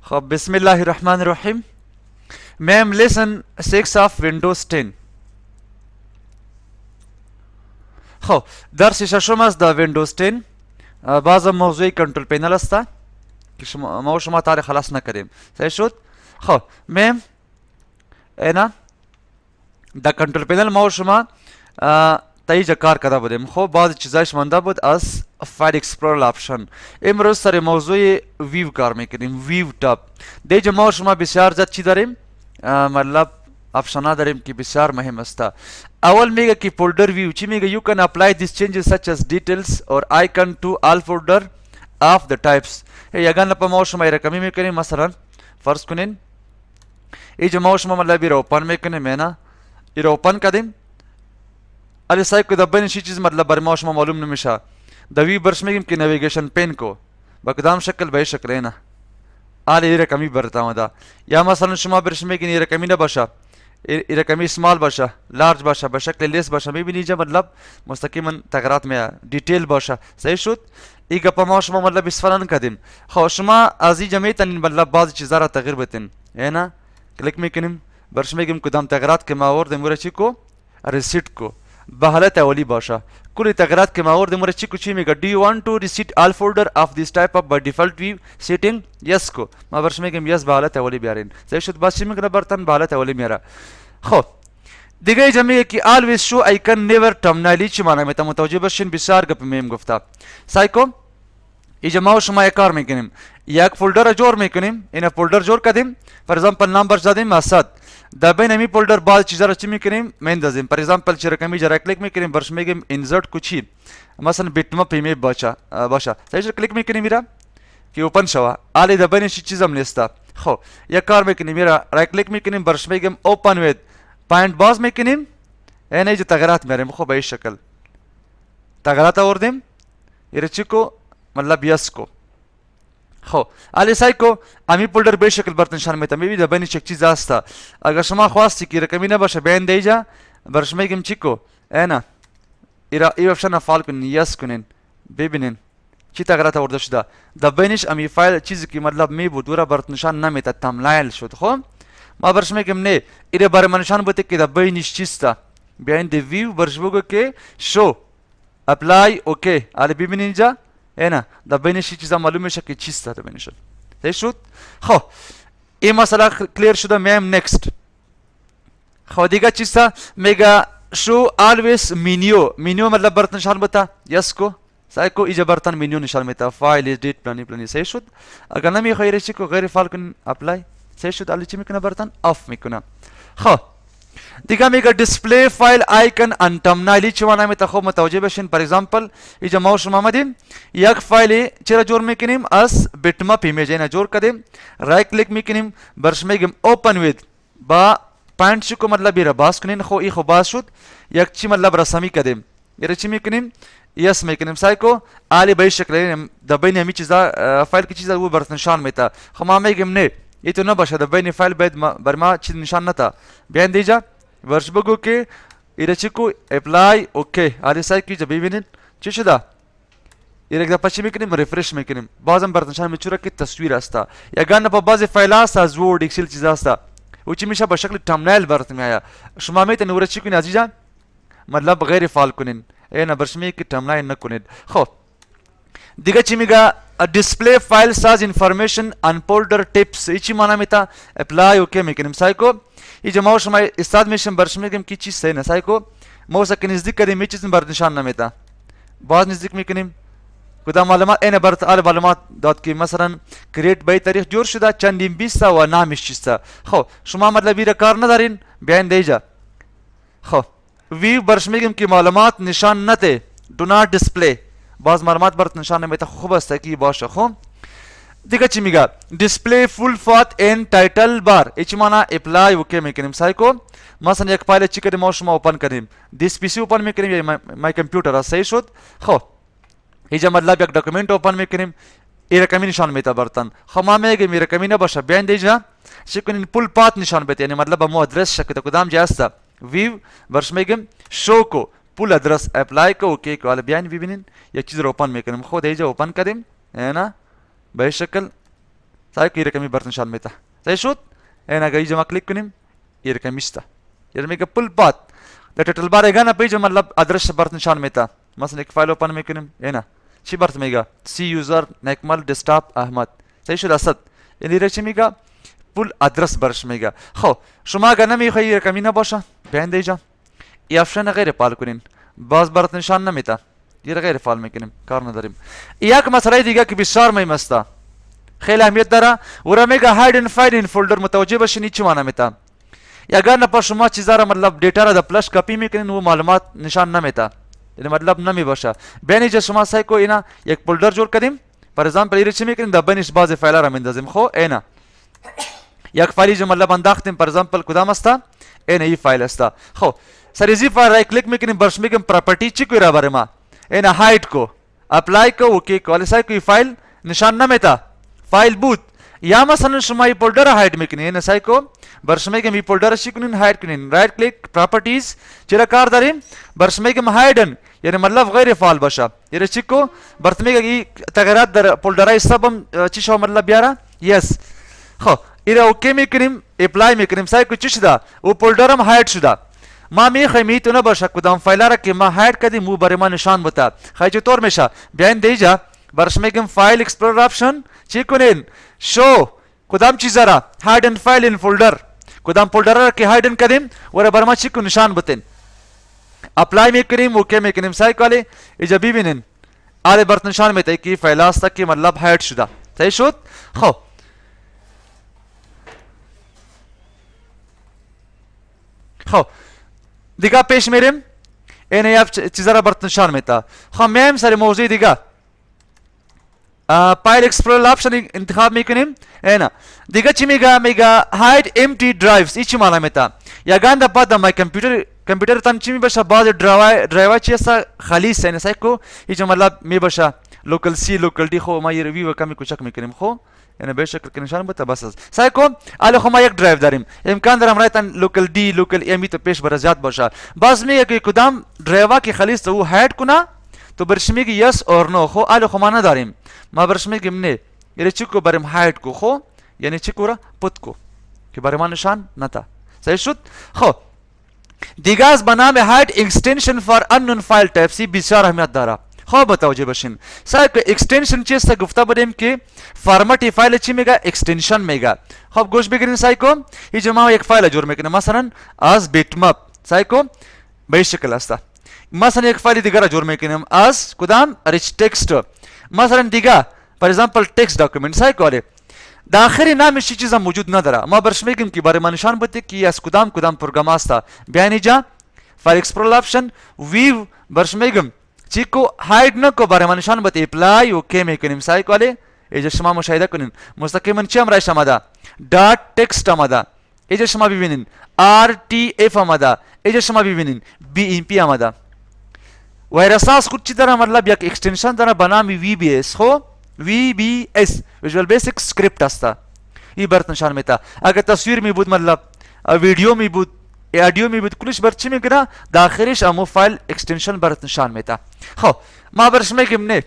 خب بسم الله الرحمن الرحیم. میم لیسن 6 of Windows 10. خب درس ششم است در ویندوز 10. بعض موضوعی کنترل پینل است که ما و شما تاریخ خلاص نکردیم. صحیح شد؟ خب میم اینا در کنترل پینل ما و شما تایید کار کرده بودیم. خب بعضی چیزایش مانده بود از فایل اکسپلورر آپشن. امروز سر موضوع ویو کار میکنیم. ویو تاب دیگه ما و شما بسیار زیاد چی داریم، مطلب آپشن ها داریم که بسیار مهم است. اول میگه که فولدر ویو چی میگه، you can apply these changes such as details or icon to all folder of the types. یگان په ما و شما رقمی میکنیم. مثلا فرض کنین اینجا ما و شما مطلب ایره اوپن میکنیم. اینا ایره اوپن کردیم علی سایب که دبین شی چیز مطلب بر ما و شما معلوم نمیشه. دوی برش میگیم که نویگیشن پین کو با کدام شکل به شکل اینا علی ایره کمی برتا مدا. یا مثلا شما برش میگین ایره کمی نباشه، ایره کمی اسمال باشه، لارج باشه، به شکل لیس باشه. میبینی اینجا مطلب مستقیما تغییرات میاد، دیتیل باشه. صحیح شد؟ ایگه پا ما شما مطلب استفاده نکردیم. خب شما از اینجا میتونین مطلب بعضی چیزا را تغییر بدین. اینا کلیک میکنیم برش میگیم کدام تغییرات که ما آوردیم ورا چی کو ریسیت کو به حالت اولی باشه. کلی تغییرات که ما آوردیم ورا چی کو چی میگه do you want to reset all folder of this type of by default view setting yes کو ما برش میگیم yes به حالت اولی بیارین. صحیح شد؟ بس چی میگه برتن به حالت اولی میاره. خب دیگه اینجا میگه که always show icon never terminally چی معنی میتا متوجه بشین. بسیار گپ مهم گفته. سایکو اینجا ما و شما یک کار میکنیم، یک فولدر جور میکنیم. این فولدر جور کردیم، فور ایگزامپل نام برش دادیم اسد. در بین امی فولدر بعض چیزا را چی میکنیم میندازیم. فور ایگزامپل چه رقمی جرا کلیک میکنیم برش میگیم انسرت کوچی مثلا بیتمپ ایمیج باشه. صحیح کلیک میکنیم میرا که اوپن شوا علی در بین چی چیزم نیست. خب یک کار میکنیم میرا رایت کلیک میکنیم برش میگیم اوپن وید پوینت باز میکنیم. این اینجا تغییرات میاریم. خب به این شکل تغییرات آوردیم ایره چی کو مطلب یس کو. خب علی سایکو امی فولدر به شکل برات نشان میدم. میبینید بین یک چیز هست. اگر شما خواستی که رقمی نباشه بین دیجا برش میگیم چی کو اینا ایرا ای آپشن فعال کنین یس کنین. ببینین چی تغییرات آورده شده. در بینش امی فایل چیزی که مطلب می بود ورا برات نشان نمیده تملایل شد. خب ما برش میگیم نه ایره برای من نشان بده که در بینش چیستا. بیاین دی ویو برش بگو که شو اپلای اوکی. علی ببینین اینجا اینا در بینش چیزا معلوم میشه که چیست در بینش. صحیح شد؟ خب این مسئله کلیر شده. میم نکست. خب دیگه چیستا میگه شو آلویز مینیو مطلب برات نشان بده یس کو. صحیح کو اینجا براتون مینیو نشان میده فایل ادیت پلانی. صحیح شد؟ اگر نمیخوای چی کو غیر فعال کن اپلای. صحیح شد؟ علی چی میکنه براتون آف میکنه. خب دیگه میگه دیسپلی فایل آیکن ان تمنالی چی معنی میته. خب متوجه بشین. فور ایگزامپل اینجا ما شما آمدیم یک فایل چرا جور میکنیم از بیتمپ ایمیج اینا جور کردیم. رایت کلیک میکنیم برش میگیم اوپن وید با پوینت چی کو مطلب ایره باز کنین. خب ای خب باز شد. یک چی مطلب رسمی کردیم ایره چی میکنیم یس میکنیم. سایکو علی به شکل در بین همی چیزا فایل کی چیزا او برات نشان میته. خب ما میگیم نه ای تو نباشه در بین فایل باید بر ما چیز نشان نتا. بیان دیجا ورش بگو که ایره چی کو اپلای اوکی. علی سایت کی ببینین چی شده. ایره یک دفعه چی میکنیم ریفرش میکنیم بازم برات نشان میچوره که تصویر است. یگان په بعضی فایل است از ورد اکسل چیز است او چی میشه به شکل تامنیل برات میاد. شما میتونید ورش چی کنین عزیزان مطلب غیر فعال کنین. اینا برش میگه که تامنیل نکنید. خب دیگه چی میگه display files as information on folder tips چی معنی میتا اپلای اوکی میکنیم. سایکو اینجا ما شما استاد میشیم برش میگیم کی چیز سه نه. سایکو ما که نزدیک کردیم می چیز برات نشان نمیده. باز نزدیک میکنیم کدام معلومات این برات ال معلومات داد که مثلا کریت به تاریخ جور شده چندین 20 و نامش چیستا. خب شما مطلب ویرا کار ندارین بیان دیجا. خب ویو برش میگیم که معلومات نشان نده do not display باز معلومات برات نشان نمیده. خوب است که باشه. خب دیگه چی میگه display full path in title bar چی معنی اپلای اوکی میکنیم. سایکو مثلا یک فایل چی کردیم ما شما اوپن کردیم دیس پی سی اوپن میکنیم یا مای کامپیوتر. صحیح شد؟ خب اینجا مطلب یک داکومنت اوپن میکنیم این رقمی نشان میده براتون. خب ما میگیم این رقمی نباشه بیان دیجا چی کنین فول پات نشان بده یعنی مطلب مو ادرس شکل کدام جا است ویو برش میگیم شو کو فول ادرس اپلای کو اوکی کو. حالا بیان ببینین یک چیز رو اوپن میکنیم. خود اینجا اوپن کردیم اینا به شکل صحيح يركمي برتنشان ميتا صحيح شوت هنا جاي جمع كليك كنيم يركمي مشتا يرمي كبل بات ده تطل بار ايجانا بيجي मतलब अदृश्य برتنشان ميتا مثلا एक file open में करें है ना शी बर्त मेगा सी यूजर नेकमल डेस्कटॉप अहमद सही शुद्ध असद इन दिरेची मेगा पुल अदरस बर्श मेगा खो शुमा गना मी खैर कमीना बोशा बहन देजा ये ऑप्शन غير पाल कुनिन बाज बर्त निशान न मिता ये غير फाल में करें कार नदरिम याक मसला दिगा कि बिशार में मस्ता خیلی اهمیت داره ورا میگه هاید ان فایل این فولدر متوجه بشین چی معنی میتا یا اگر نپا شما چیزا را मतलब डेटा را प्लस कॉपी میکنین वो मालूमात निशान न میتا یعنی मतलब نمی باشه بینی जे شما سای کو اینا یک فولدر جوړ کدیم فار ایگزامپل ایره چی میکنین د بنش باز فایل را مندازیم خو اینا یک فایل جو मतलब انداختیم فار ایگزامپل کدام استا اینا ای فایل استا خو سریزی فایل رایت کلیک میکنیم برش میگم پراپرटी چی کو را باره ما اینا هاید کو اپلای کو اوکی کوالیفای کو فایل निशान न میتا फाइल बूथ या مثلا شما ای فولدر هاید میکنین نه سای کو برشمه که می فولدر شی کنین هاید کنین رایت کلیک پراپرټیز چیرې کار داریم برشمه که هایدن یعنی मतलब غیر فعال باشه یره چی کو برتمه که تغیرات در فولدرای سبم چی شو मतलब بیاره یس خو ایره اوکی میکنیم اپلای میکنیم سای کو چی شدا او فولدرم هاید شدا ما می خمی تو نه باشه کدام فایل را که ما هاید کدی مو بر ما نشان بتا خای چ طور میشه بیان دیجا برشمه که فایل ایکسپلورر آپشن چی کنین شو کدام چیز را هایدن فایل ان فولدر کدام فولدر را که هایدن کدیم ور برما چی کو نشان بتین اپلای میکنیم اوکی میکنیم سای کالی اجا ببینین آله برت نشان میته کی فایل است کی मतलब هاید شده صحیح شد خو خو دیگه پیش میریم این یا چیزا را برت نشان میته خو میم سر موضوع دیگه फाइल एक्सप्लोरर ऑप्शन इंतखाब میکنیم اینا دیگه چی میگه hide empty drives ایچ معنی میتا یا گاند پاد مای کامپیوتر تن چی میبشه باز ड्राइवर چی است خالی سین سای کو ایچ मतलब میبشه لوکل سی لوکل دی خو ما ریویو کمی کوچک میکنیم خو یعنی به شکل که نشان بتا بس سای کو اله خو ما یک ड्राइव داریم امکان دارم رایتن لوکل دی لوکل امی تو پیش بر زیاد باشه باز میگه که کدام ड्राइवर کی خالی است او هاید کنه تو برش میگه یس اور نو خو اله خو ما نداریم ما برش میگیم نه یعنی چی کو بریم هاید کو خو یعنی چی کو را پت کو که برای ما نشان نتا صحیح شد خو دیگه از بنام هاید اکستنشن فار انون فایل تایپ سی بسیار اهمیت داره خو متوجه بشین صاحب اکستنشن چی است گفته بودیم که فرمت فایل چی میگه اکستنشن میگه خب گوش بگیرین سایکو این جمع یک فایل جور میکنه مثلا از بیتمپ سایکو به شکل است مثلا یک فایل دیگه را جور میکنیم از کدام ریچ تکست مثلا دیگه فار ایگزامپل تکست ډاکومنت سایکو د اخری نامش چیزا موجود نداره ما برش میگیم که برای ما نشان بده که از کدام پروگرام است بیان اینجا فایل اکسپلورر آپشن ویو برش میگم چی کو هاید نکو برای ما نشان بده اپلای اوکی میکنیم سایکو اینجا شما مشاهده کنین مستقیما چی امرایش آمده دات تکست آمده اینجا شما ببینین آر تی اف آمده اینجا شما ببینین بی ام پی آمده و اساس خود چی داره मतलब یک اکستنشن داره به نام وی بی اس خو وی بی اس ویژوال بیسیک स्क्रिप्ट असता ही برات نشان میتا اگر تصویر می بود मतलब ویدیو می بود ऑडियो می بود کلش برچی میگیره داخلش امو فایل اکستنشن برات نشان میتا خو ما برش میگم نه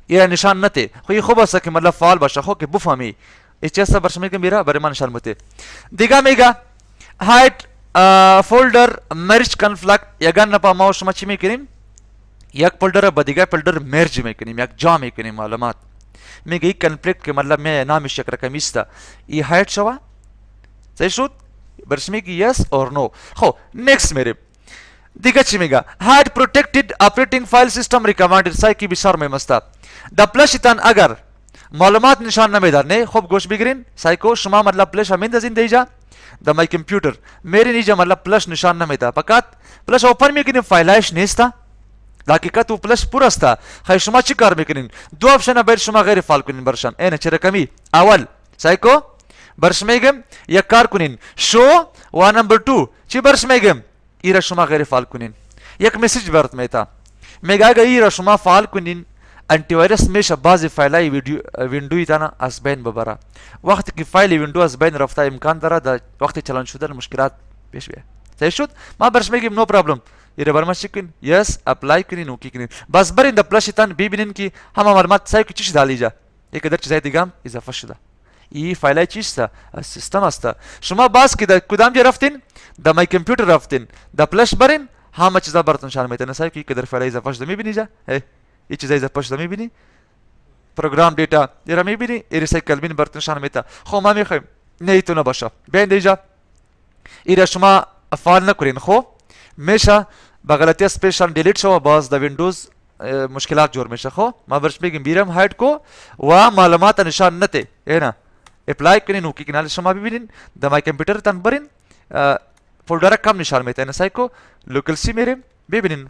یا نشان نته خو خوب است که मतलब فعال باشه خو که بفهمی اچ برش میگم میرا برای من نشان میته دیگه میگه هاید فولدر مرج کنفلیکت یگان نپا ما شما چی میکنیم یک فولدر با دیگه فولدر مرج میکنیم یک جا میکنیم معلومات میگه این کنفلیکت که मतलब میں نامش یک رقمی است این هاید شوا صحیح شد برش میگه یس اور نو خو نیکست میریم دیگه چی میگه هاید پروتکتد آپریٹنگ فایل سیستم ریکمندد سای کی بسیار مهم است د پلشتان اگر معلومات نشان نمیدار نه خوب گوش بگیرین سایکو شما मतलब پلش همین دزین دیجا د مای کمپیوتر میری نیجا मतलब پلش نشان نمیدا فقط پلش اوپن میکنیم فایلش نیستا در حقیقت و پلس پر است خیلی شما چی کار میکنین دو آپشن باید شما غیر فعال کنین برشان اینه چه رقمی اول سایکو برش میگم یک کار کنین شو و نمبر 2 چی برش میگم ایرا شما غیر فعال کنین یک میسیج برات میتا میگه اگه ایرا شما فعال کنین انتی وایرس میشه بعضی فایلای ویندوی تانا از بین ببره وقتی که فایل ویندو از بین رفته امکان داره در وقتی چلان شدن مشکلات پیش بیاد صحیح شد ما برش میگیم نو پرابلم یه برما چیکن یس اپلای کنین اوکی کنین بس برین د پلشتان ببینین که همه معلومات سای کی چیز دالیجا یک در چیزای دیگه هم اضافه شده این فایل چی است؟ سیستم است. شما باز که کدام جا رفتین؟ در مای کامپیوتر رفتین، در پلش برین، همه چیزا براتون نشان میده. نسای که در فایل اضافه شده میبینی جا، این چیزا اضافه شده میبینی، پروگرام دیتا ایرا میبینی، ریسایکل بین براتون نشان میده. خب ما میخوایم نیتون نباشه، بیاین اینجا ایرا شما فعال نکنین. خب میشه با غلطی اسپیشال دیلیت شو، باز در ویندوز مشکلات جور میشه. خب ما برش میگیم بیرم هاید کو و معلومات نشان نته اینا اپلای کنین اوکی کنال شما ببینین در مای کامپیوتر تن برین فولدر کم نشان میده. نسای کو لوکال سی میریم ببینین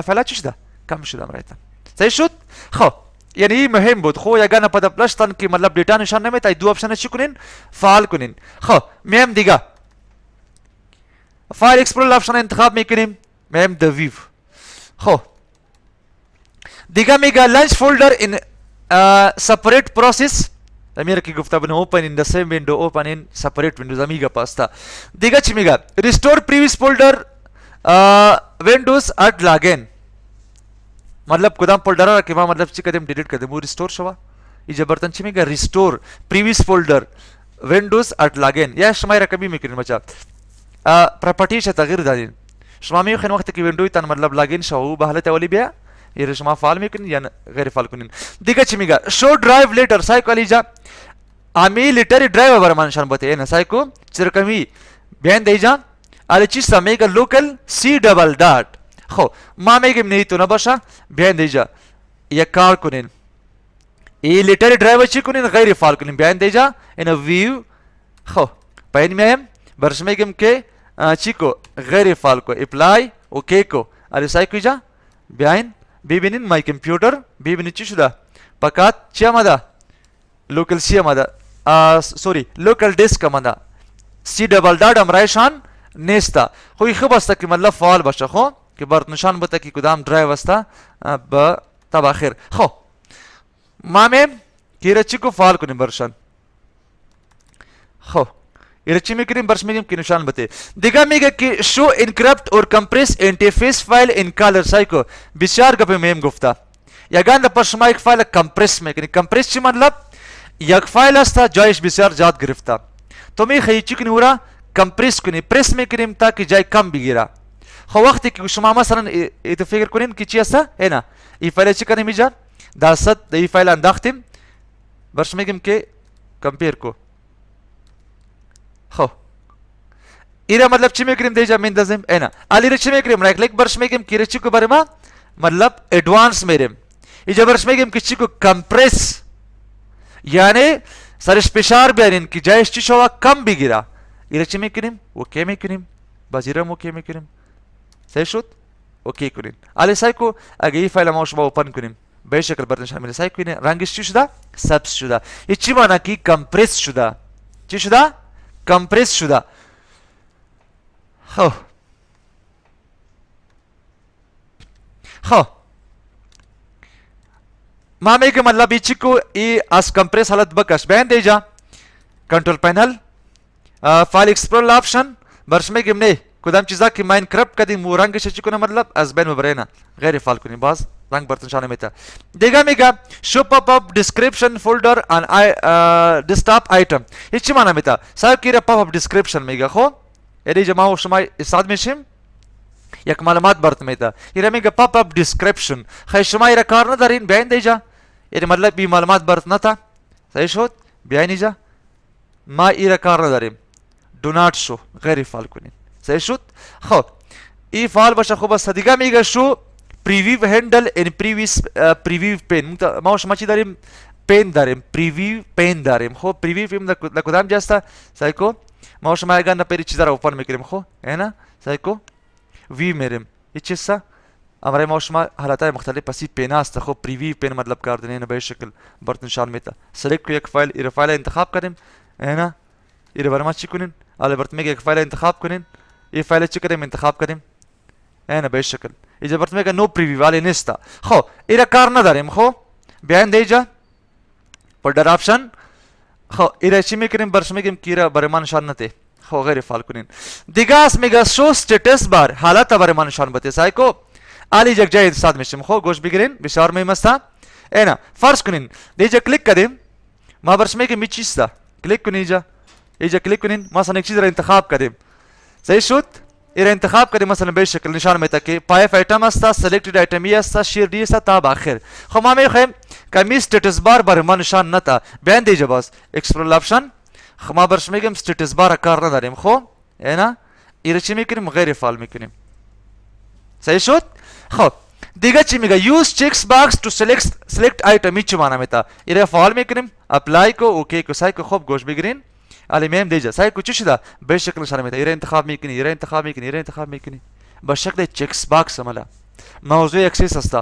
فایل چی شده کم شده مرایتا صحیح شد. خب یعنی مهم بود. خو یگانه پد پلشتن که مطلب دیتا نشان نمیده، دو آپشن چی کنین فعال کنین. خب میم دیگه فایل اکسپلورر آپشن انتخاب میکنیم، میم د ویو. خب دیگه میگه لانچ فولدر این separate process. امیر کی گفته بنا open in the same window, open in separate windows amiga pasta. دیگه چی میگه restore previous folder windows at login. मतलब कदम फोल्डर कि मतलब ची कदम डिलीट कर दे वो रिस्टोर शवा इजे बर्तन ची मेगा restore previous folder Windows at login या शमायरा कभी मिकरिन मचा प्रॉपर्टी से तगीर दादिन शमामी खन वक्त की विंडो तन मतलब लॉगिन शो बहले तवली बिया ये शमा फाल मिकरिन या गैर फाल कुनिन दिगा ची मेगा शो ड्राइव लेटर साइकोलिजा आमी लेटर ड्राइव बरमान शान बते ना साइको चिरकमी बयान देजा आले ची समेगा लोकल सी डबल डॉट. خو ما میگم نیتون باشه بیاین دیجا یک کار کنین ای لیتر ड्राइव چی کنین غیر فعال کنین بیاین دیجا اینو ویو. خو پایین میام برش میگم که چی کو غیر فعال کو اپلای اوکی کو اری سای کجا بیاین ببینین مای کامپیوتر ببینین چی شده فقط چی آمده لوکل سی آمده سوری لوکل دیسک آمده سی دبل دات امرایشان نیستا. خو خب است که مطلب فعال باشه. خو که برات نشان بده که کدام ड्राइव است با تباخیر. خو ما میم که چی کو فعال کنیم برشان. خو ایره چی میکنیم برش میگیم که نشان بده. دیگه میگه که شو انکریپت اور کمپرس انترفیس فایل ان کالر سایکو بسیار گپ میم گفته یگان پر شما یک فایل کمپرس میکنی. کمپرس چی مطلب یک فایل است جایش بسیار زیاد گرفته تو میخوای چی کنی ورا کمپرس کنی پرس میکنیم تا که جای کم بگیره. خو وقتی که شما مثلا ایت فکر کنین که چی است اینا ای فایل چی کنیم اینجا داست ای فایل انداختیم برش میگیم که کمپیر کو. خو ایره مطلب چی میکنیم دیجا میندازیم اینا علی چی میکنیم رایت کلیک برش میگیم که چی کو برما مطلب ادوانس میریم اینجا برش میگیم که چی کو کمپرس یعنی سرش فشار بیارین که جایش چی شوا کم بگیره. ایره چی میکنیم اوکی میکنیم بازیرم اوکی میکنیم صحیح شد اوکی کنین. علی سایکو اگه این فایل ما شما اوپن کنیم به این شکل براتون نشان میده. سایکو اینه رنگش چی شده سبز شده. این چی معنی که کمپرس شده چی شده کمپرس شده. خو ما میگم مطلب چی کو ای از کمپرس حالت بکش بیان دیجا کنترل پینل فایل اکسپلورر آپشن برش میگم نه کدام چیزا که ماین کرپت کردیم و رنگش چی کنه مطلب از بین ببرینه غیر فعال کنیم باز رنگ براتون نشان میده. دیگه میگه شو پاپ اپ دیسکریپشن فولدر ان دسکتاپ آیتم این چی معنی میده صاحب کی پاپ اپ دیسکریپشن میگه. خو یعنی جماع شما استاد میشیم یک معلومات برات میده این میگه پاپ اپ دیسکریپشن خیلی شما ایره کار ندارین بیاین دیجا یعنی مطلب بی معلومات برات نتا صحیح شد بیاین اینجا ما ایره کار نداریم دو نات شو غیر فعال کنین صحیح شد. خب این فعال باشه. خوب است. دیگه میگه شو پریویو هندل ان پریویو پین ما شما چی داریم پین داریم پریویو پین داریم. خب پریویو پین در کدام جاسته سایکو ما شما اگر نه پری چیزا رو اوپن میکنیم. خب اینا سایکو وی میریم این چیزا امر ما شما حالتهای مختلف پسی پین است. خب پریویو پین مطلب کار دنیا به شکل براتون نشان میده. سلیکت کو یک فایل این فایل انتخاب کنیم اینا این برام چی کنین حالا برات میگه یک فایل انتخاب کنین این فایل چی کنیم انتخاب کنیم اینا به شکل اینجا برات میگه نو پریویو ولی نیستا. خب اینا کار نداریم. خب بیاین دیجا فولدر آپشن. خب اینا چی میکنیم برش میگیم کیرا برمان نشان نته. خب غیر فعال کنین. دیگه اس میگه شو استاتس بار حالت برمان نشان بده سایکو علی جگ جای استاد میشیم. خب گوش بگیرین بسیار مهم است اینا فرض کنین دیجا کلیک کردیم ما برش میگیم چی است كليك كونين اجا كليك كونين مثلا एक चीज इंतखाब करें सही شد इरा इंतखाब करें مثلا به شکل نشان میتا که پایف ایتم است سلیکتد ایتم ای است شیر دی است تا آخر خب ما میخوایم کمی استاتس بار بر ما نشان نتا بیان دیجا باز اکسپلور آپشن خب ما برش میگم استاتس بار کار نداریم خب اینا ایره چی میکنیم غیر فعال میکنیم सही شد خب دیگه چی میگه use checks box to select item چی معنی میتا ایره فعال میکنیم اپلای کو اوکی کو سای کو خوب گوش بگیرین علی میم دیجا سای کو چی شده به شکل نشان میتا ایره انتخاب میکنی ایره انتخاب میکنی ایره انتخاب میکنی به شکل چکس باکس عملا موضوع اکسس است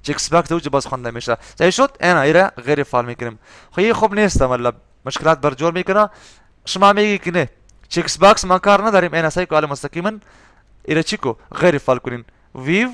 چکس باکس دو باز خوانده میشه سای شد اینا ایره غیر فعال میکنیم خب خوب نیست مطلب مشکلات بر جور میکنه شما میگی که نه چکس باکس ما کار نداریم اینا سای کو علی مستقیما ایره چی کو غیر فعال کنین ویو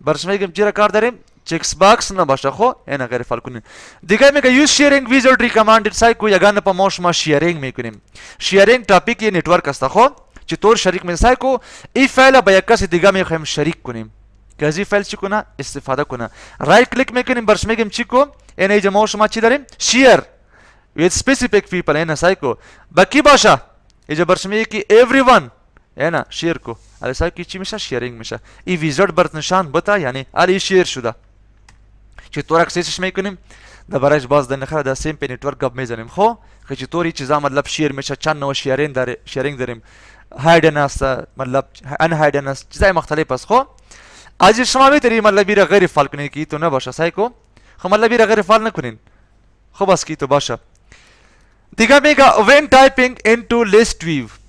برش میگم چرا کار داریم چکس باکس نباشه خو اینا غیر فعال کنین دیگه میگه یوز شیرینگ ویزارد ریکامندد سای کو یگانه په موش ما شیرینگ میکنیم شیرینگ ټاپیک یه نتورک است خو چطور شریک می سای کو ای فایل با یک کس دیگه میخوایم شریک کنیم که از این فایل چی کنه استفاده کنه رایت کلیک میکنیم برش میگم چی کو اینا اینجا موش ما چی داریم شیر with specific people اینا سای کو باقی باشه اینجا برش میگه که everyone اینا شیر کو علی سای کی چی میشه شیرینگ میشه ای ویزارد برات نشان بتا یعنی علی شیر شده چطور اکسسش میکنیم برایش باز در نخره در سیم پی نتورک گپ میزنیم خو که چطوری چیزا مطلب شیر میشه چند نوع شیرینگ داریم هایدن است مطلب ان هایدن است چیزای مختلف است خو از شما میتونید مطلب بیره غیر فعال کنین کی تو نباشه سای کو خو مطلب بیره غیر فعال نکنین خو بس کی تو باشه دیگه میگه when typing into list view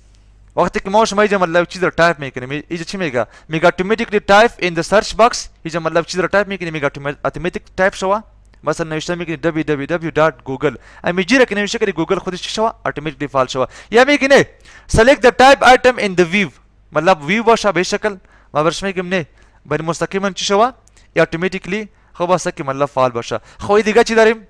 وقتی که ما شما اینجا مطلب چیز رو تایپ میکنیم اینجا چی میگه میگه automatically type in the search box اینجا مطلب چیز رو تایپ میکنیم میگه automatic تایپ شوا مثلا نوشته میکنی www.google امی جیره که نوشته کنی گوگل خودش چی شوا automatically فعال شوا یا میگه نه select the type item in the view مطلب ویو باشه به شکل ما برش میگیم نه بر مستقیما چی شوا یا automatically خب واسه که مطلب فعال باشه خو دیگه چی داریم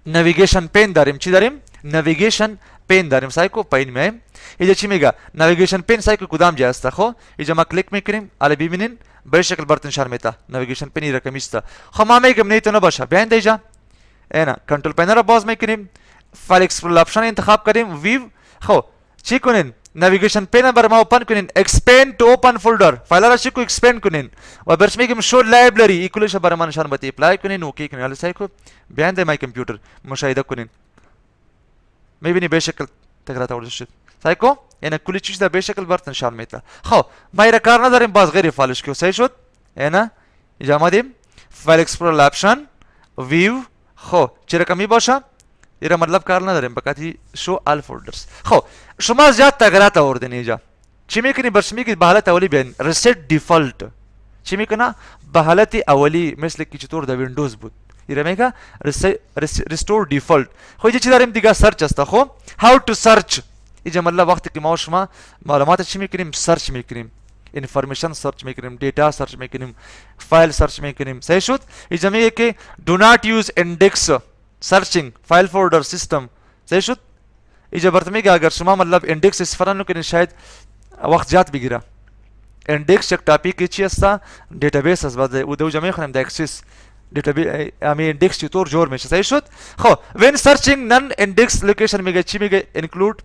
نویگیشن پین داریم چی داریم نویگیشن پین داریم سای کو پین میم اینجا چی میگه نویگیشن پین سای کو کدام جای است خو اینجا ما کلیک میکنیم علی ببینین به شکل برات نشان میده نویگیشن پین رقمی است خو ما میگم نه تو نباشه بیان دیجا اینا کنترل پنل رو باز میکنیم فایل اکسپلور آپشن انتخاب کردیم ویو خو چی کنین نویگیشن پین بر ما اوپن کنین expand to open folder فایل را چی کو expand کنین و برش میگم شو لایبرری ایکولیش بر ما نشان بده اپلای کنین اوکی کنین علی سای کو بیان دی مای کامپیوتر مشاهده کنین میبینی به شکل تغییرات آورده شد سای کو اینا کلی چیز در به شکل برات نشان میده خب ما اینا کار نداریم باز غیر فعالش کیو صحیح شد اینا اینجا آمدیم فایل اکسپلور آپشن ویو خب چه رقمی باشه اینا مطلب کار نداریم بقاتی شو آل فولدرز خب شما زیاد تغییرات آوردین اینجا چی میکنی برش میگی به حالت اولی بیان ریست دیفالت چی میکنه به حالت اولی مثل کی چطور در ویندوز بود اینا میگه ریستور دیفالت خو اینجا چی داریم دیگه سرچ است خب هاو تو سرچ اینجا مطلب وقتی که ما شما معلومات چی میکنیم سرچ میکنیم انفارمیشن سرچ میکنیم دیتا سرچ میکنیم فایل سرچ میکنیم صحیح شد اینجا میگه که do not use index searching file folder system صحیح شد اینجا برات میگه اگر شما مطلب ایندکس استفاده نکنین شاید وقت زیاد بگیره ایندکس یک ټاپیک چی است دیتابیس است بعد او دو جمع میخونیم د اکسس دیتابیس امی ایندکس چطور جور میشه صحیح شد خب when searching non index location میگه چی میگه include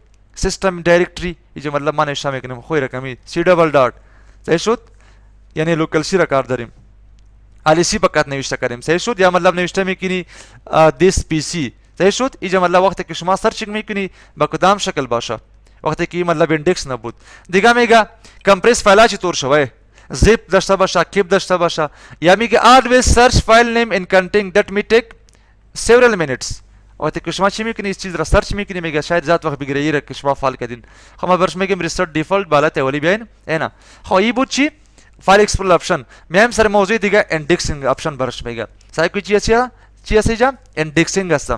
system directory اینجا مطلب ما نوشته میکنیم خو رقمی سی دبل دات صحیح شد یعنی لوکال سی را کار داریم علی سی فقط نوشته کردیم صحیح شد یا مطلب نوشته میکنی this pc صحیح شد اینجا مطلب وقتی که شما سرچینگ میکنی با کدام شکل باشه وقتی که مطلب ایندکس نبود دیگه میگه کمپرس فایل چطور شوه zip داشته باشه کیپ داشته باشه یا میگه always search file name in content that may take several minutes وقتی که شما چی میکنی این چیز را سرچ میکنی میگه شاید زیاد وقت بگیره که شما فعال کردین خب ما برش میگیم ریستارت دیفالت بالات اولی بیاین اینا خب ای بود چی فایل اکسپلور آپشن میم سر موضوع دیگه ایندکسینگ آپشن برش میگه سای کی چی است اینجا ایندکسینگ است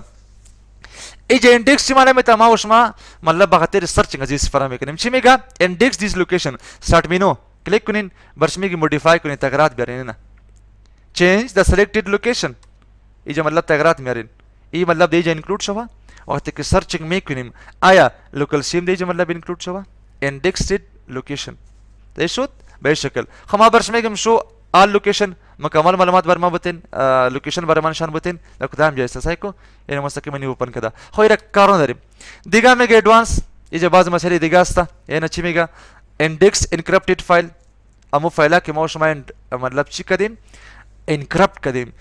اینجا ایندکس چی معنی میته ما شما مطلب بخاطر سرچینگ از استفاده میکنیم چی میگه ایندکس دیس لوکیشن start مینو کلیک کنین برش میگه مودیفای کنین تغییرات بیارین نه چینج د سلیکتد لوکیشن اینجا مطلب تغییرات میارین ای مطلب دیجا انکلود شوا وقتی که سرچینگ میکنیم آیا لوکال سیم دیجا مطلب انکلود شوا indexed location صحیح شد به شکل خب ما برش میگم شو آل لوکیشن مکمل معلومات بر ما بتین لوکیشن بر ما نشان بتین دا کدام جایسته سایکو یعنی مستقیما اوپن کدا خو ایره کارون داریم دیگه میگه ادوانس ایجا باز مسئله دیگه است یعنی چی میگه اندکس انکریپتد فایل امو فایلا که ما شما مطلب چی کدیم انکریپت کدیم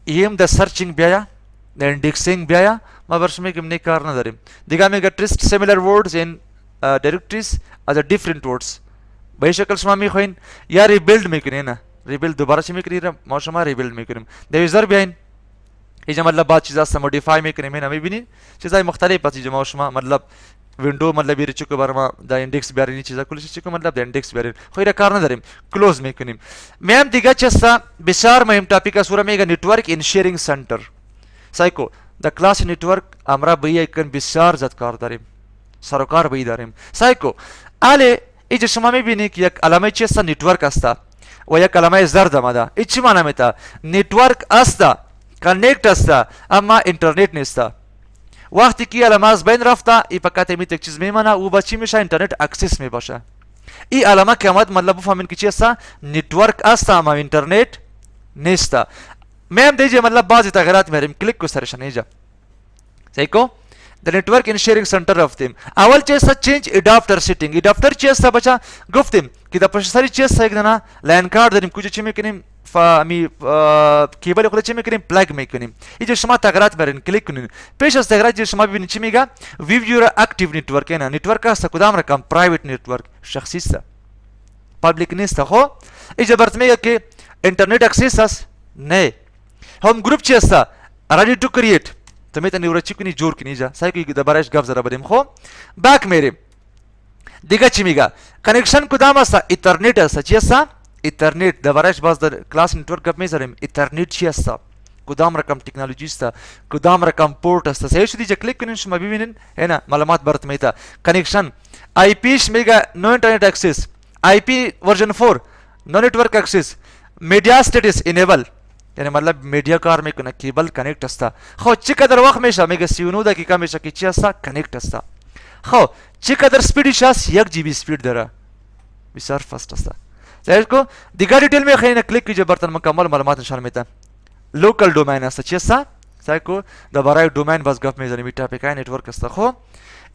ایم د سرچینگ بیا د اندکسینگ بیا ما برش میگم نه کار نداریم دیگه میگه تریست سیمیلر ورڈز ان directories as a different words به شکل شما میخواین یا ریبیلد میکنین نه ریبیلد دوباره چی میکنین ما شما ریبیلد میکنیم در یوزر بیاین اینجا مطلب بعد چیزا است مودیفای میکنیم اینا میبینین چیزای مختلف است ما شما مطلب ویندو مطلب یه چیکو برام دا ایندکس بیارین چیزا کلش چیکو مطلب دا ایندکس بیارین خو ایره کار نداریم کلوز میکنیم میم دیگه چستا بسیار مهم ټاپیک سوره میگه نتورک ان شیرینگ سنتر سایکو دا کلاس نتورک امرا بیا کن بسیار زیاد کار داریم سرکار بی داریم سایکو آله اینجا شما میبینی که یک علامه چی است نتورک است و یک علامه زرد آمده این چی معنی میده نتورک است کانکت است اما اینترنت نیست وقتی که علامه از بین رفته این فقط میت یک چیز میمونه او با چی میشه اینترنت اکسس میباشه این علامه که آمد مطلب بفهمین که چی است نتورک است اما اینترنت نیست میم دیجه مطلب بعضی تغییرات میاریم کلیک کو سرشن اینجا سایکو the network in sharing center رفتیم اول چه است چینج اداپتر سیتینگ اداپتر چه است بچا گفتیم که دا پروسسوری چه است یک دنا لاین کارت داریم کجا چی میکنیم می کیبل خود چی میکنیم پلاگ میکنیم اینجا شما تغییرات برین کلیک کنین پیش از تغییرات شما ببینید چی میگه ویو یور اکتیو نتورک نه نتورک است کدام رقم پرایوت نتورک شخصی است پابلیک نیست خو اینجا برات میگه که اینترنت اکسس است نه هم گروپ چی است ready to create تمیت نیورا چی کنی جور کنی جا سعی کی دوبارهش گپ زدم بریم خو بک میریم دیگه چی میگه کانکشن کدام است اینترنت است چی است اینترنت دوبارهش باز در کلاس نتورک گپ میذاریم اینترنت چی است کدام رقم تکنولوژی است کدام رقم پورت است سعی شدی کلیک کنین شما ببینین هنا معلومات برات میتا کانکشن آی پیش میگه نو اینترنت اکسس آی پی ورژن 4 نو نتورک اکسس میډیا سټیټس انیبل یعنی مطلب میډیا کار میکنه کیبل کانکت است خو چی قدر وقت میشه میگه 39 دقیقه میشه که چی است کانکت است خو چی قدر سپیدی شاس 1 جی بی سپید داره بسیار فاست است ظاهر کو دیگر دیتیل می خیلی کلیک کیجیے برتن مکمل معلومات نشان میده لوکل دومین است چی است ظاهر کو دوباره دومین باز گپ میزنیم می ټاپیک نتورک است خو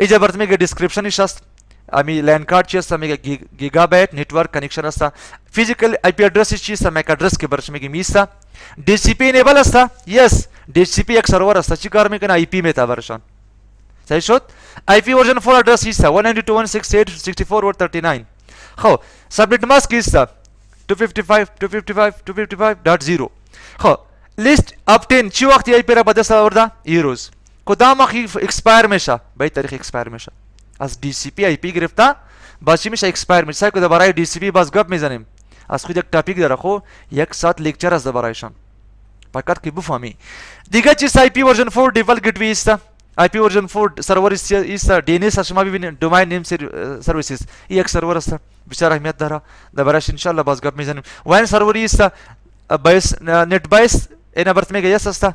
ایجا برت میگه ډیسکریپشن است امی لین کارت چی است میگه گیگا بایت نتورک کانکشن است فیزیکل آی پی ادرس چی است مک ادرس که برش میگه میستا D C P enable असता yes D C P एक सर्वर असता ची कार Makan I P मेता वर्षन सही शोध I P version 4 ॲड्रेस इसा 192.168.64.39 हो subnet mask इसा 255.255.255.0 हो लिस्ट obtain ची वक्त I P را بدسا وردا ایروز کدام اکسپایر میشه به تاریخ اکسپایر میشه از D C P I P گرفته باشه میشه اکسپایر میشه که دوباره D C P باز گپ میزنیم از خود یک تاپیک داره خو یک ساعت لیکچر از دوبارهشان فقط که بفهمی دیگه چیز آی پی ورژن 4 دیفالت گیتوی است آی پی ورژن 4 سرور است دی ان اس شما ببینید دومین نیم سرویسز یک سرور است بسیار اهمیت داره دوبارهش ان شاء الله باز گپ میزنیم وین سروری است بایس نت بایس اینا برات میگه یس است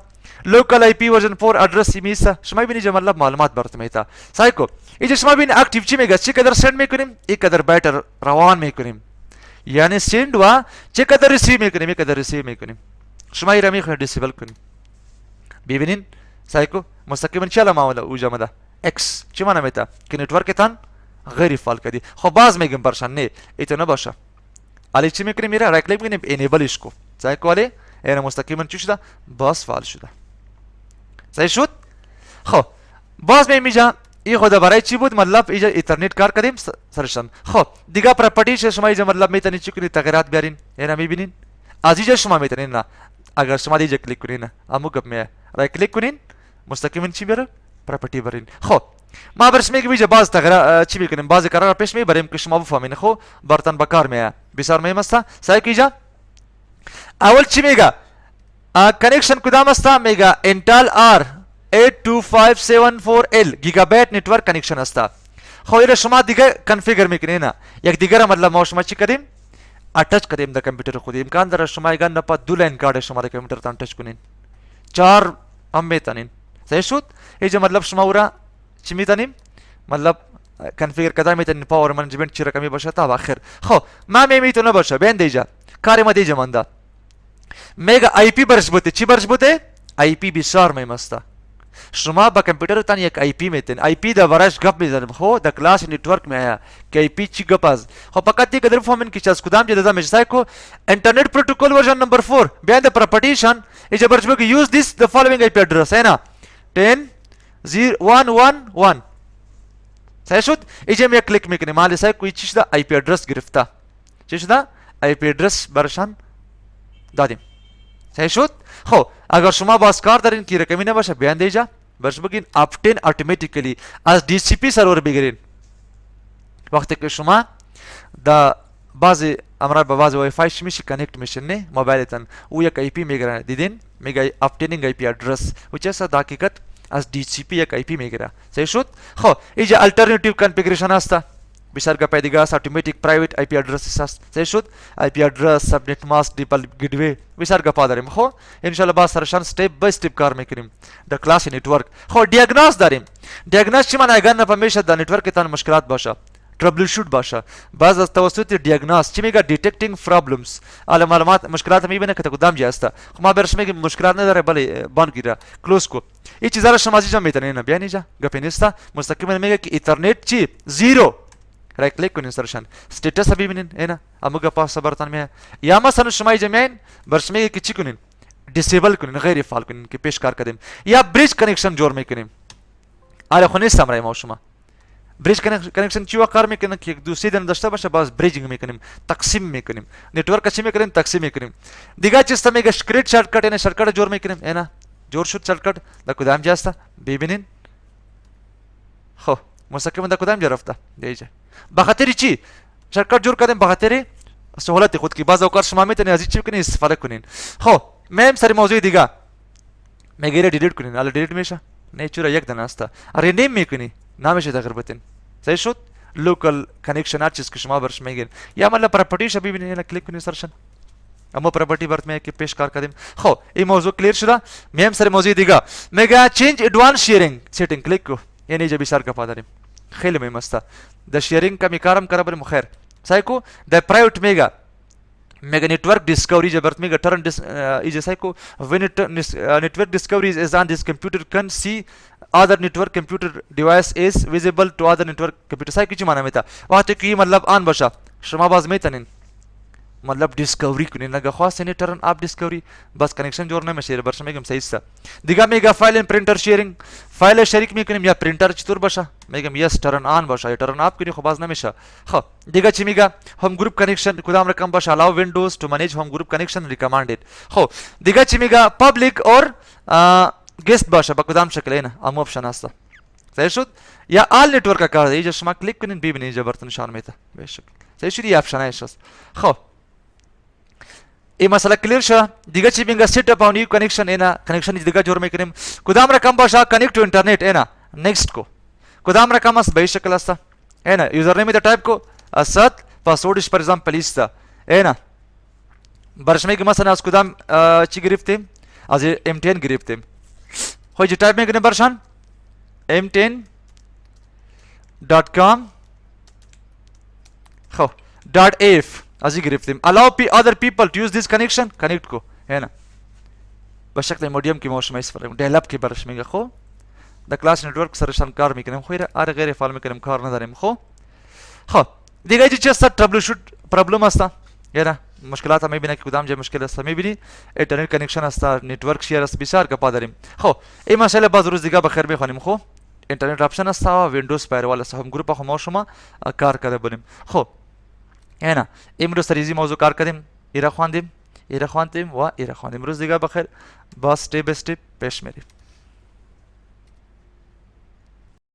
لوکال آی پی ورژن 4 ادرس می است شما ببینید مطلب معلومات برات میتا سایکو اینجا شما ببینید اکتیو چی میگه چی قدر سند میکنیم یک قدر بایت روان میکنیم یعنی سند و چه قدر ریسیو میکنیم یک قدر ریسیو میکنیم شما ایرا میخواین دیسیبل کنیم ببینین سایکو مستقیما چه علامه اوله او جمع ده اکس چی معنی میتا که نتورک تان غیر فعال کردی خب باز میگم برشان نه ایتو نباشه علی چی میکنیم میره رایت کلیک میکنیم انیبلش کو سایکو علی اینا مستقیما چی شده باز فعال شده صحیح شد خب باز میجا این خود برای چی بود مطلب اینجا اینترنت کار کردیم سرشان خب دیگه پراپرتیش شما اینجا مطلب میتونید چی کنید تغییرات بیارین اینا میبینین از اینجا شما میتونین نه اگر شما اینجا کلیک کنین امو گپ می رایت کلیک کنین مستقیما چی بیاره پراپرتی برین خب ما برش میگم اینجا باز تغییر چی میکنیم باز قرار پیش میبریم که شما بفهمین خب برتن بکار میاد بسیار مهم است سعی کیجا اول چی میگه کانکشن کدام است میگه انتل آر 82574L گیگابایت نتورک کانکشن است خو ایره شما دیگه کنفیگر میکنین نه یک دیگر مطلب ما شما چی کردیم اٹچ کردیم د کمپیوتر خود امکان داره شما ایگان نپا دو لاین کارت شما د کمپیوتر تان ټچ کنین چار هم میتونین صحیح شد ایجا مطلب شما ورا چی میتونیم مطلب کنفیگر کدا میتونین پاور منیجمنت چی رقمی باشه تا اخر خو ما میتونه باشه بین دیجا کاری ما دیجا منده مگا آی پی برش بوده. چی برش بوده؟ آی پی بسیار مهم است. شما با کامپیوترتان یک آی پی میتین. آی پی در بارش گپ میزنیم. خب در کلاس نتورک می آیا که آی پی چی گپ است. خب فقط یک قدر فهمین که از کدام جدا میشه کو اینترنت پروتوکول ورژن نمبر 4 بیان د پراپرتیشن ایجا برش بوده یوز دیس د فالوینگ آی پی ادرس ہے نا 10.0.1.1.1 صحیح شد. ایجا می کلیک میکنیم. مال سای کوئی چیز دا آی پی ادرس گرفته. چی شده؟ آی پی ادرس برشان دادیم. صحیح شد. خب اگر شما باز کار دارین که رقمی نباشه بیان دیجا برش بگین اپتین اتوماتیکلی از دی سی پی سرور بگیرین. وقتی که شما دا بعضی امرار به بعضی وای فای میشه کانکت میشه نه موبایلتان او یک آی پی میگیره دیدین میگه اپتینینگ آی پی ادرس و چه در حقیقت از دی سی پی یک آی پی میگیره. صحیح شد. خب اینجا الटरनेटिव کانفیگریشن است. بسیار گپای دیگه است. اتوماتیک پرایوت آی پی ادرس است. صحیح شد. آی پی ادرس سبنت ماسک دیپل گیتوی بسیار گپا داریم. خب ان شاء الله با سرشان استپ بای استپ کار میکنیم در کلاس نتورک. خب دیاگنوز داریم. دیاگنوز چی معنی اگر نفهمیشه در نتورک تان مشکلات باشه ट्रबल शूट باشه بعض از توسط دیاگنوز چی میگه دیتکتینگ پرابلمز اله معلومات مشکلات میبینه که کدام جای است. خب ما برش میگیم مشکلات نداره بله بان گیره کلوز کو این چیزا را شما عزیزان میتونین نه بیان اینجا گپ نیست مستقیما میگه که اینترنت چی زیرو رایت کلیک کنین سرشان استاتس ببینین اینا اما گپا صبرتان می یا مثلا شما جمعین برش میگه که چی کنین دیسیبل کنین غیر فعال کنین که پیش کار کردیم یا بریج کانکشن جوړ میکنیم اله خو نیست امرای ما شما ब्रिज कनेक्शन चीवा कार میکنه که دوسری دن داشته باشه باز بریجینگ میکنیم تقسیم میکنیم नेटवर्क چی میکنیم تقسیم میکنیم دیگه چیز میگه شکریت شارتکट یعنی شارتکट جوړ میکنیم اینا جوړ شد شارتکट دا کدام جاسته ببینین خو مستقیما دا کدام جا رفته دیجا بخاطر چی شارتکट جوړ کردیم بخاطر سهولت خود کی بعض اوقات شما میتونید از چی کنین استفاده کنین. خو مهم سری موضوع دیگه میگیره دیلیت کنین اله دیلیت میشه نه چورا یک دانه است اره نیم میکنی نامش تغییر بتین. صحیح شد. لوکال کانکشن هر چیز که شما برش میگین یا مطلب پراپرتی شبیه ببینین اینا کلیک کنین سرشن اما پراپرتی برات میگه که پیش کار کردیم. خب این موضوع کلیر شده. میم سر موضوع دیگه میگه چینج ادوانس شیرینگ سیتینگ کلیک کو یعنی جا بیشتر گپا داریم خیلی مهم است د شیرینگ کمی کارم کرا بریم خیر. صحیح کو د پرایوت میگه mega network discovery जबरत में टर्न जैसा को when network discovery is on this computer can see other network computer device is visible to other network computer Sai किच माना में था वहां तक की मतलब आन बशा शमा बाज में तनिन मतलब डिस्कवरी कुने लगा खास ने टर्न आप डिस्कवरी बस कनेक्शन जोड़ने में शेयर बर्ष में गम सही सा दिगा मेगा file and printer sharing file शरीक में कने या प्रिंटर चतुर बशा मेगम यस टर्न ऑन बशा टर्न आप कुने खबाज ना मेशा ख दिगा चिमिगा होम ग्रुप कनेक्शन कुदाम रकम बशा allow Windows to manage home group connection recommended हो दिगा चिमिगा पब्लिक और गेस्ट बशा बकुदाम शक्ल है ना अम ऑप्शन आस्ता सही शुद या ऑल नेटवर्क का कार्ड ये जो शमा क्लिक कने बी बने जबरतन शान में था बेशक सही शुद ये ऑप्शन है शस खो ये मसला क्लियर शा दिगा चिबिंगा सेट अप न्यू कनेक्शन एना कनेक्शन दिगा जोर में करें कुदाम रकम बशा कनेक्ट टू इंटरनेट एना नेक्स्ट को कुदाम रकम अस बेशक लस्ता एना यूजर नेम द टाइप को असद पासवर्ड इस फॉर एग्जांपल इस्ता एना बरशमे के मसला अस कुदाम ची गिरफ्ते आज M10 गिरफ्ते हो जे टाइप में करें बरशान m10.com हो .af از گرفتیم allow other people to use this connection connect کو है ना بشکل مودیم کی موش میس فرم ډیولپ کی برش میگه خو د کلاس نتورک سره شان کار میکنم خو اره غیر فعال میکنم کار نداریم خو دیگه چی است ترابل شوت پرابلم است یعنی مشکلات هم میبینه که کدام جای مشکل است میبینی اینترنت کانکشن است نتورک شیر است بسیار گپا داریم خو این مسئله باز روز دیگه بخیر بخونیم خو اینترنت آپشن است ویندوز فایروال است هم گروپ خو شما کار کرده بودیم خو هنا امروز سریزی موضوع کار کردیم ایره خواندیم و ایره خواندیم روز دیگه بخیر با استپ به استپ پیش میریم.